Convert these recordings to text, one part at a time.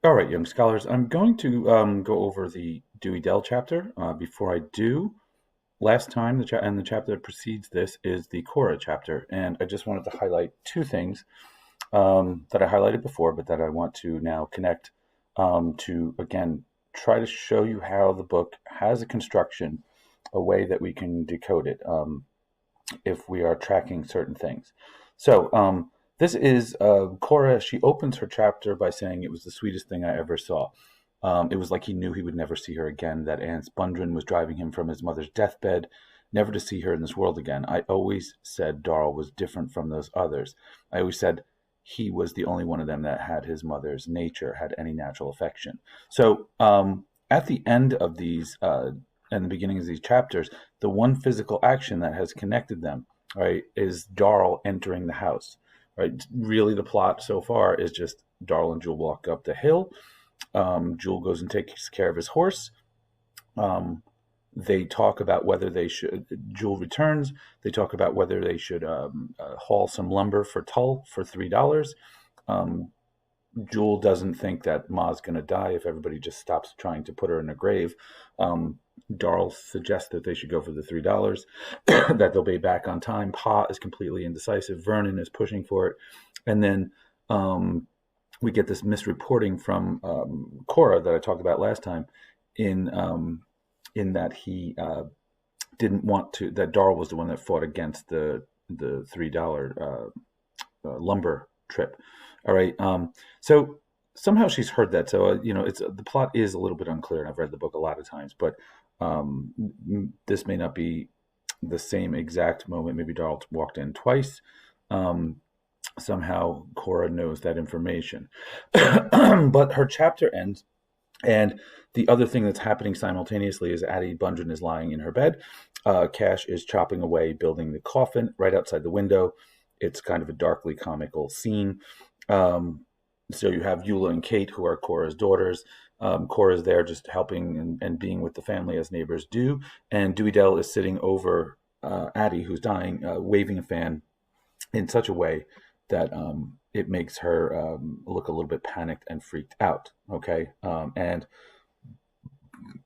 All right, young scholars, I'm going to go over the Dewey Dell chapter. Before I do, last time and the chapter that precedes this is the Cora chapter, and I just wanted to highlight two things that I highlighted before, but that I want to now connect to again try to show you how the book has a construction, a way that we can decode it if we are tracking certain things. So this is Cora. She opens her chapter by saying it was the sweetest thing I ever saw. It was like he knew he would never see her again, that Aunt Spundren was driving him from his mother's deathbed, never to see her in this world again. I always said Darl was different from those others. I always said he was the only one of them that had his mother's nature, had any natural affection. So at the end of these and the beginning of these chapters, the one physical action that has connected them, right, is Darl entering the house. Right, really, the plot so far is just Darl and Jewel walk up the hill. Jewel goes and takes care of his horse. They talk about whether they should. Jewel returns. They talk about whether they should haul some lumber for Tull for $3. Jewel doesn't think that Ma's going to die if everybody just stops trying to put her in a grave. Darl suggests that they should go for the $3, that they'll be back on time. Pa is completely indecisive. Vernon is pushing for it. And then we get this misreporting from Cora that I talked about last time in that he didn't want to, that Darl was the one that fought against the $3 lumber trip. All right. So somehow she's heard that. So, it's the plot is a little bit unclear, and I've read the book a lot of times, but this may not be the same exact moment. Maybe Darl walked in twice. Somehow Cora knows that information. But her chapter ends, and the other thing that's happening simultaneously is Addie Bundren is lying in her bed. Cash is chopping away, building the coffin right outside the window. It's kind of a darkly comical scene. So you have Eula and Kate, who are Cora's daughters. Cora's there just helping and being with the family as neighbors do. And Dewey Dell is sitting over Addie, who's dying, waving a fan in such a way that it makes her look a little bit panicked and freaked out. Okay. And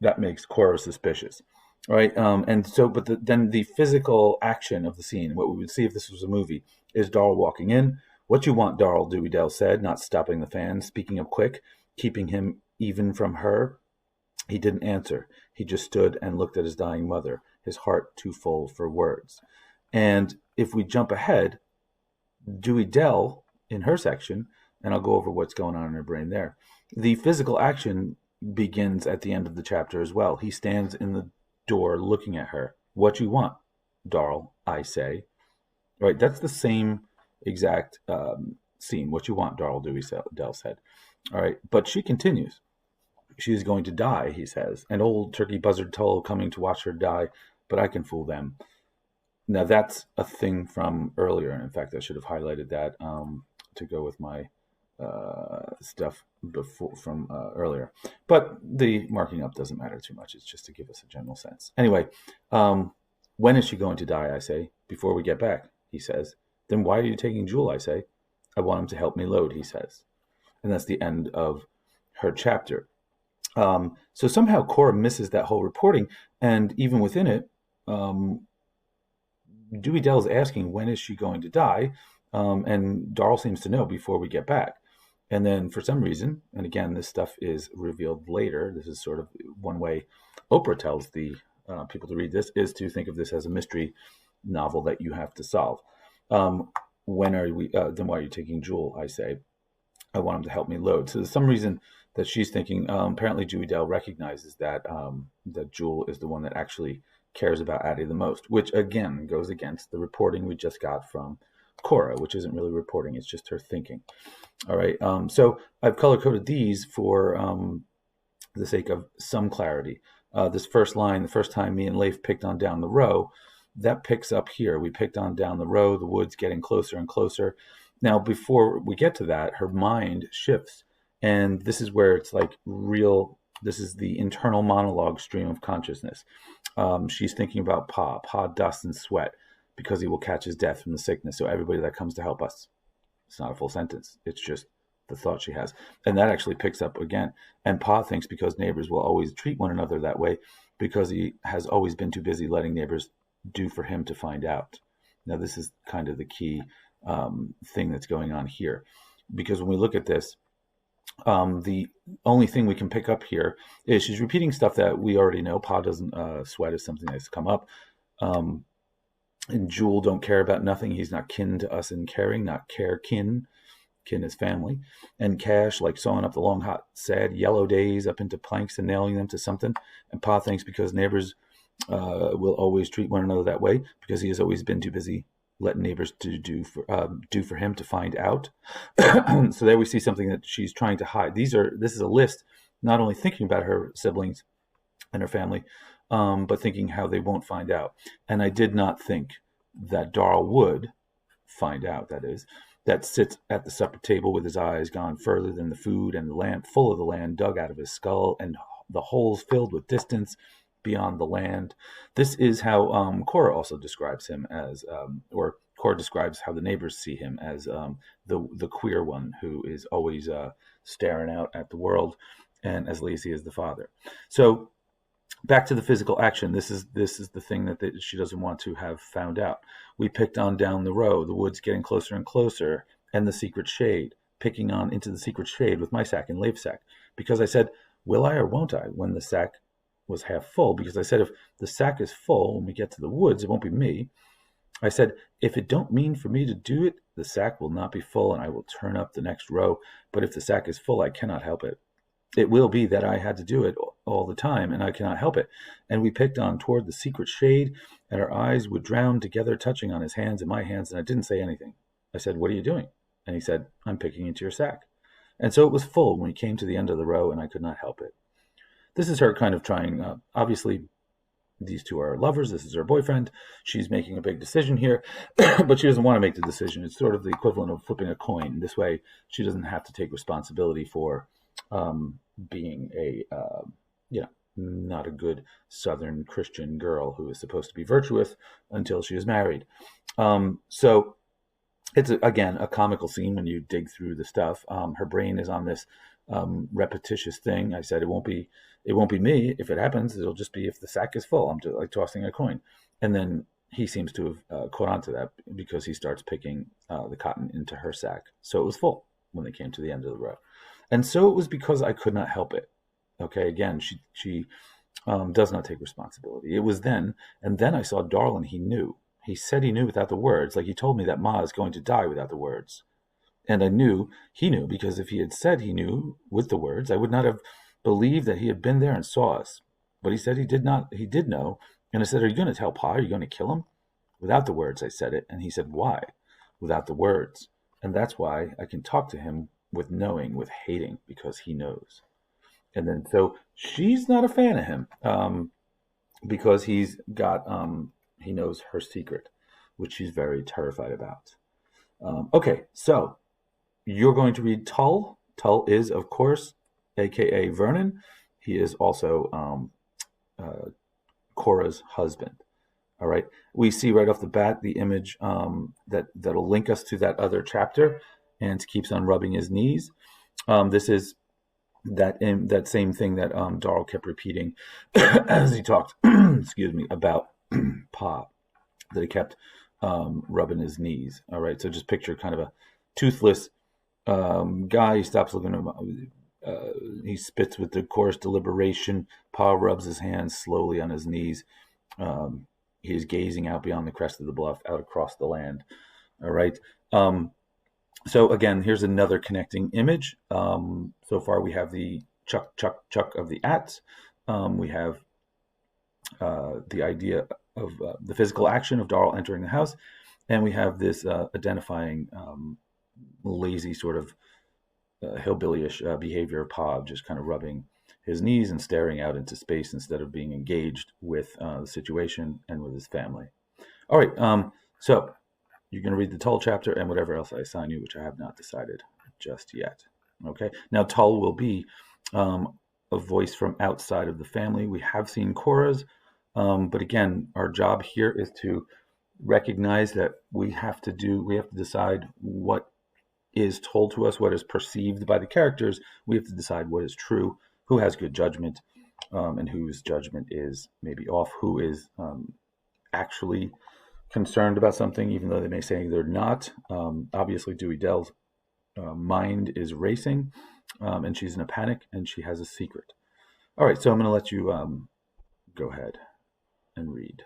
that makes Cora suspicious. Right. And so, but then the physical action of the scene, what we would see if this was a movie, is Darl walking in. What you want, Darl, Dewey Dell said, not stopping the fan, speaking up quick, keeping him even from her. He didn't answer. He just stood and looked at his dying mother, his heart too full for words. And if we jump ahead, Dewey Dell, in her section, and I'll go over what's going on in her brain there, the physical action begins at the end of the chapter as well. He stands in the door looking at her. What you want, Darl, I say. Right, that's the same exact scene. What you want, Darl, Dewey Dell said. All right, but she continues. She is going to die, he says. An old turkey buzzard Tull coming to watch her die, but I can fool them. Now that's a thing from earlier. In fact, I should have highlighted that to go with my stuff before from earlier. But the marking up doesn't matter too much. It's just to give us a general sense. Anyway, when is she going to die, I say. Before we get back, he says. Then why are you taking Jewel, I say. I want him to help me load, he says. And that's the end of her chapter. So somehow Cora misses that whole reporting. And even within it, Dewey Dell is asking, when is she going to die? And Darl seems to know before we get back. And then for some reason, and again, this stuff is revealed later. This is sort of one way Oprah tells the people to read this, is to think of this as a mystery novel that you have to solve. When are we? Then why are you taking Jewel? I say. I want him to help me load. So there's some reason that she's thinking. Apparently, Dewey Dell recognizes that that Jewel is the one that actually cares about Addie the most, which again goes against the reporting we just got from Cora, which isn't really reporting; it's just her thinking. All right. So I've color coded these for the sake of some clarity. This first line, the first time me and Leif picked on down the row, that picks up here. We picked on down the row, the woods getting closer and closer. Now, before we get to that, her mind shifts. And this is where it's like real, this is the internal monologue stream of consciousness. She's thinking about Pa. Pa dusts and sweat because he will catch his death from the sickness. So everybody that comes to help us. It's not a full sentence. It's just the thought she has. And that actually picks up again. And Pa thinks because neighbors will always treat one another that way, because he has always been too busy letting neighbors do for him to find out. Now, this is kind of the key thing that's going on here. Because when we look at this, the only thing we can pick up here is she's repeating stuff that we already know. Pa doesn't sweat is something that's come up. And Jewel don't care about nothing. He's not kin to us in caring, not care kin. Kin is family. And Cash, like sawing up the long, hot, sad yellow days up into planks and nailing them to something. And Pa thinks because neighbors will always treat one another that way, because he has always been too busy letting neighbors do for him to find out. So there we see something that she's trying to hide. This is a list, not only thinking about her siblings and her family, but thinking how they won't find out. And I did not think that Darl would find out, that sits at the supper table with his eyes gone further than the food, and the land full of the land dug out of his skull, and the holes filled with distance beyond the land. This is how Cora also describes him as, or Cora describes how the neighbors see him as, the queer one who is always staring out at the world and as lazy as the father. So back to the physical action. This is the thing that she doesn't want to have found out. We picked on down the row, the woods getting closer and closer, and the secret shade, picking on into the secret shade with my sack and Leif's sack, because I said, will I or won't I, when the sack was half full, because I said, if the sack is full when we get to the woods, it won't be me. I said, if it don't mean for me to do it, the sack will not be full, and I will turn up the next row. But if the sack is full, I cannot help it. It will be that I had to do it all the time, and I cannot help it. And we picked on toward the secret shade, and our eyes would drown together, touching on his hands and my hands, and I didn't say anything. I said, what are you doing? And he said, I'm picking into your sack. And so it was full when we came to the end of the row, and I could not help it. This is her kind of trying, obviously, these two are lovers. This is her boyfriend. She's making a big decision here, but she doesn't want to make the decision. It's sort of the equivalent of flipping a coin. This way, she doesn't have to take responsibility for being a, not a good Southern Christian girl who is supposed to be virtuous until she is married. So it's, again, a comical scene when you dig through the stuff. Her brain is on this repetitious thing. I said, it won't be me. If it happens, it'll just be if the sack is full. I'm just like tossing a coin. And then he seems to have caught on to that, because he starts picking the cotton into her sack. So it was full when they came to the end of the row. And so it was because I could not help it. Okay, again, she does not take responsibility. It was then, and then I saw Darl, and he knew. He said he knew without the words, like he told me that Ma is going to die without the words. And I knew he knew, because if he had said he knew with the words, I would not have believed that he had been there and saw us. But he said he did not. He did know. And I said, are you going to tell Pa? Are you going to kill him? Without the words, I said it. And he said, why? Without the words. And that's why I can talk to him with knowing, with hating, because he knows. And then, so she's not a fan of him, because he's got, he knows her secret, which she's very terrified about. Okay, so you're going to read Tull. Tull is, of course, a.k.a. Vernon. He is also Cora's husband. All right. We see right off the bat the image that'll link us to that other chapter, and keeps on rubbing his knees. This is that same thing that Darl kept repeating as he talked, excuse me, about Pa, that he kept rubbing his knees. All right. So just picture kind of a toothless guy. He stops looking at him. He spits with the coarse deliberation. Pa rubs his hands slowly on his knees. He is gazing out beyond the crest of the bluff, out across the land. All right. So again, here's another connecting image. So far, we have the chuck, chuck, chuck of the ats. We have the idea of the physical action of Darl entering the house. And we have this identifying lazy sort of hillbillyish behavior of Pa, just kind of rubbing his knees and staring out into space instead of being engaged with the situation and with his family. All right, so you're going to read the Tull chapter and whatever else I assign you, which I have not decided just yet. Okay, now Tull will be a voice from outside of the family. We have seen Cora's, but again, our job here is to recognize that we have to decide what is told to us, what is perceived by the characters, we have to decide what is true, who has good judgment, and whose judgment is maybe off, who is actually concerned about something, even though they may say they're not. Obviously, Dewey Dell's mind is racing, and she's in a panic, and she has a secret. All right, so I'm going to let you go ahead and read.